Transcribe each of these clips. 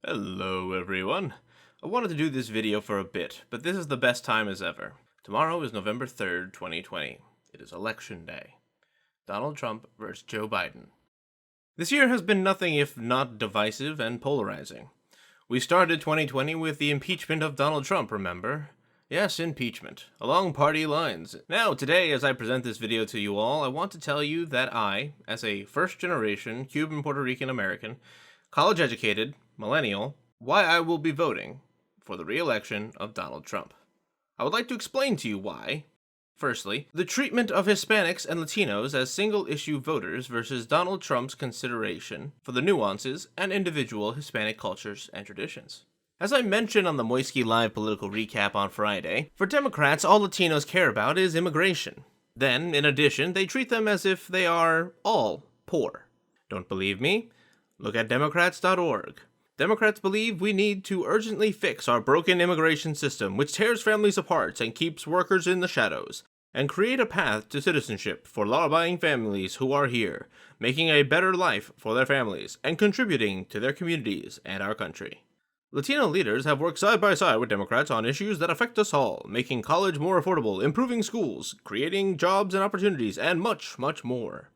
Hello everyone. I wanted to do this video for a bit, but this is the best time as ever. Tomorrow is November 3rd, 2020. It is election day. Donald Trump versus Joe Biden. This year has been nothing if not divisive and polarizing. We started 2020 with the impeachment of Donald Trump, remember? Yes, impeachment, along party lines. Now, today, as I present this video to you all, I want to tell you that I, as a first-generation Cuban-Puerto Rican American, college-educated, millennial, why I will be voting for the re-election of Donald Trump. I would like to explain to you why. Firstly, the treatment of Hispanics and Latinos as single-issue voters versus Donald Trump's consideration for the nuances and individual Hispanic cultures and traditions. As I mentioned on the Moisky Live political recap on Friday, for Democrats, all Latinos care about is immigration. Then, in addition, they treat them as if they are all poor. Don't believe me? Look at Democrats.org. Democrats believe we need to urgently fix our broken immigration system, which tears families apart and keeps workers in the shadows, and create a path to citizenship for law-abiding families who are here, making a better life for their families, and contributing to their communities and our country. Latino leaders have worked side by side with Democrats on issues that affect us all, making college more affordable, improving schools, creating jobs and opportunities, and much, much more.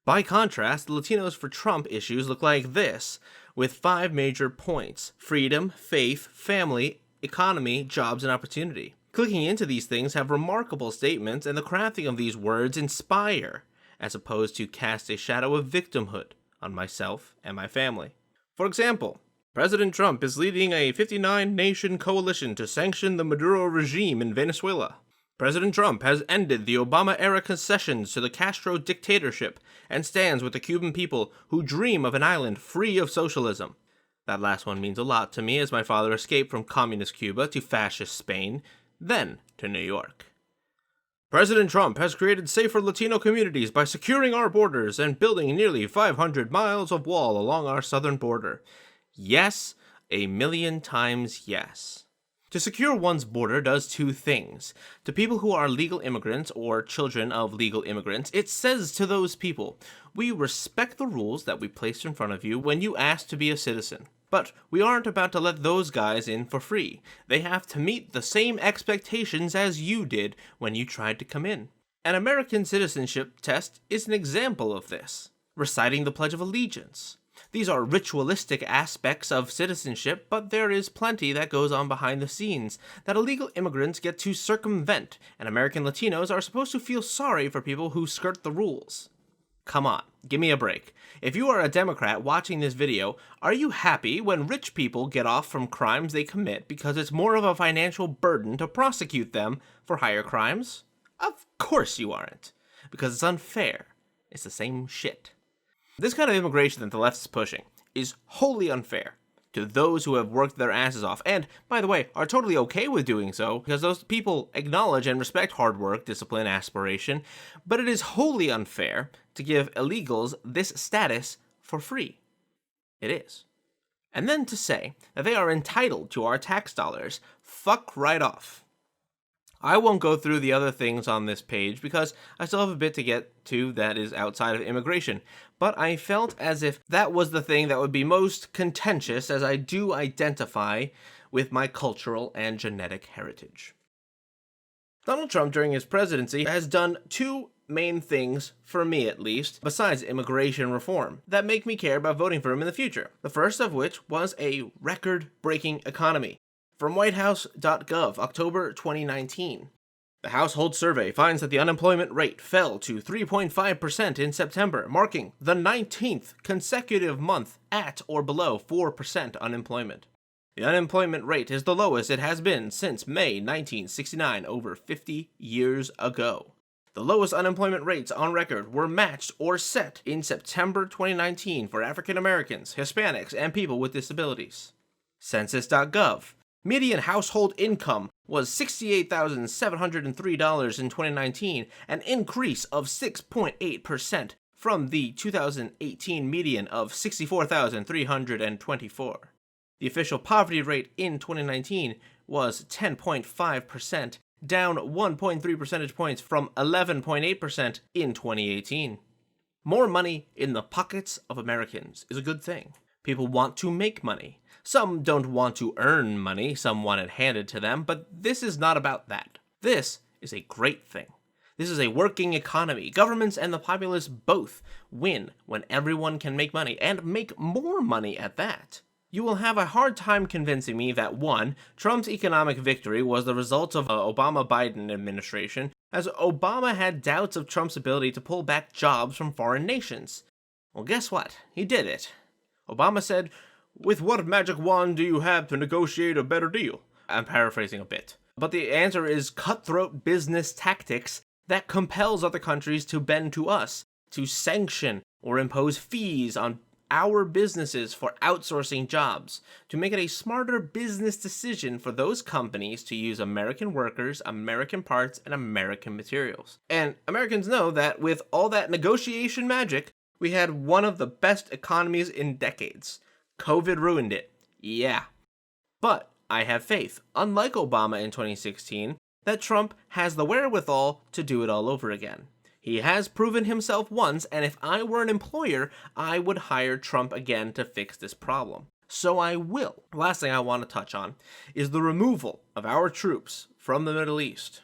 By contrast, the Latinos for Trump issues look like this, with 5 major points: freedom, faith, family, economy, jobs, and opportunity. Clicking into these things have remarkable statements, and the crafting of these words inspire, as opposed to cast a shadow of victimhood on myself and my family. For example, President Trump is leading a 59-nation coalition to sanction the Maduro regime in Venezuela. President Trump has ended the Obama-era concessions to the Castro dictatorship and stands with the Cuban people who dream of an island free of socialism. That last one means a lot to me, as my father escaped from communist Cuba to fascist Spain, then to New York. President Trump has created safer Latino communities by securing our borders and building nearly 500 miles of wall along our southern border. Yes, 1,000,000 times yes. To secure one's border does 2 things. To people who are legal immigrants or children of legal immigrants, it says to those people, we respect the rules that we placed in front of you when you asked to be a citizen. But we aren't about to let those guys in for free. They have to meet the same expectations as you did when you tried to come in. An American citizenship test is an example of this. Reciting the Pledge of Allegiance. These are ritualistic aspects of citizenship, but there is plenty that goes on behind the scenes that illegal immigrants get to circumvent, and American Latinos are supposed to feel sorry for people who skirt the rules. Come on, give me a break. If you are a Democrat watching this video, are you happy when rich people get off from crimes they commit because it's more of a financial burden to prosecute them for higher crimes? Of course you aren't, because it's unfair. It's the same shit. This kind of immigration that the left is pushing is wholly unfair to those who have worked their asses off and, by the way, are totally okay with doing so because those people acknowledge and respect hard work, discipline, aspiration, but it is wholly unfair to give illegals this status for free. It is. And then to say that they are entitled to our tax dollars, fuck right off. I won't go through the other things on this page because I still have a bit to get to that is outside of immigration, but I felt as if that was the thing that would be most contentious, as I do identify with my cultural and genetic heritage. Donald Trump, during his presidency, has done 2 main things, for me at least, besides immigration reform, that make me care about voting for him in the future. The first of which was a record-breaking economy. From whitehouse.gov, October 2019. The household survey finds that the unemployment rate fell to 3.5% in September, marking the 19th consecutive month at or below 4% unemployment. The unemployment rate is the lowest it has been since May 1969, over 50 years ago. The lowest unemployment rates on record were matched or set in September 2019 for African Americans, Hispanics, and people with disabilities. Census.gov. Median household income was $68,703 in 2019, an increase of 6.8% from the 2018 median of $64,324. The official poverty rate in 2019 was 10.5%, down 1.3 percentage points from 11.8% in 2018. More money in the pockets of Americans is a good thing. People want to make money. Some don't want to earn money, some want it handed to them, but this is not about that. This is a great thing. This is a working economy. Governments and the populace both win when everyone can make money, and make more money at that. You will have a hard time convincing me that 1. Trump's economic victory was the result of Obama-Biden administration, as Obama had doubts of Trump's ability to pull back jobs from foreign nations. Well, guess what? He did it. Obama said, "With what magic wand do you have to negotiate a better deal?" I'm paraphrasing a bit. But the answer is cutthroat business tactics that compels other countries to bend to us, to sanction or impose fees on our businesses for outsourcing jobs, to make it a smarter business decision for those companies to use American workers, American parts, and American materials. And Americans know that with all that negotiation magic, we had one of the best economies in decades. COVID ruined it. Yeah. But I have faith, unlike Obama in 2016, that Trump has the wherewithal to do it all over again. He has proven himself once, and if I were an employer, I would hire Trump again to fix this problem. So I will. Last thing I want to touch on is the removal of our troops from the Middle East.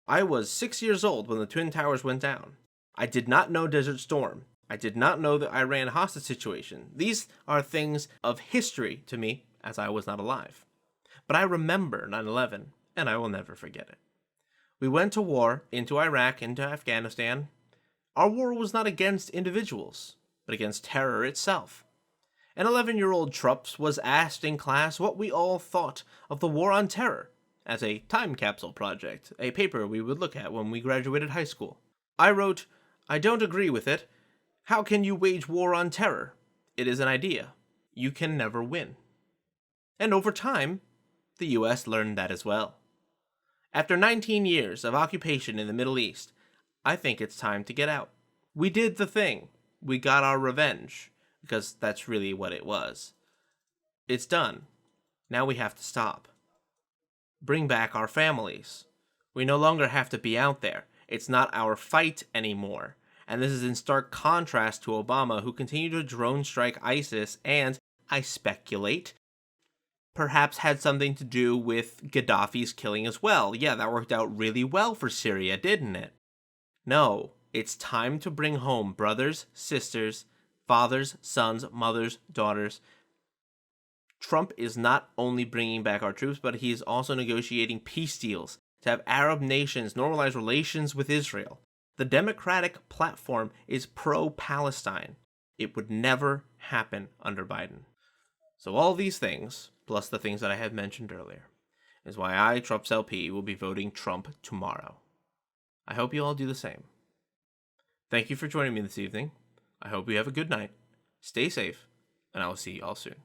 I was 6 years old when the Twin Towers went down. I did not know Desert Storm. I did not know the Iran hostage situation. These are things of history to me, as I was not alive. But I remember 9/11, and I will never forget it. We went to war, into Iraq, into Afghanistan. Our war was not against individuals, but against terror itself. An 11-year-old Trups was asked in class what we all thought of the war on terror, as a time capsule project, a paper we would look at when we graduated high school. I wrote, "I don't agree with it. How can you wage war on terror? It is an idea. You can never win." And over time, the US learned that as well. After 19 years of occupation in the Middle East, I think it's time to get out. We did the thing. We got our revenge, because that's really what it was. It's done. Now we have to stop. Bring back our families. We no longer have to be out there. It's not our fight anymore. And this is in stark contrast to Obama, who continued to drone strike ISIS and, I speculate, perhaps had something to do with Gaddafi's killing as well. Yeah, that worked out really well for Syria, didn't it? No, it's time to bring home brothers, sisters, fathers, sons, mothers, daughters. Trump is not only bringing back our troops, but he is also negotiating peace deals to have Arab nations normalize relations with Israel. The Democratic platform is pro-Palestine. It would never happen under Biden. So all these things, plus the things that I have mentioned earlier, is why I, TrupsLP, will be voting Trump tomorrow. I hope you all do the same. Thank you for joining me this evening. I hope you have a good night. Stay safe, and I will see you all soon.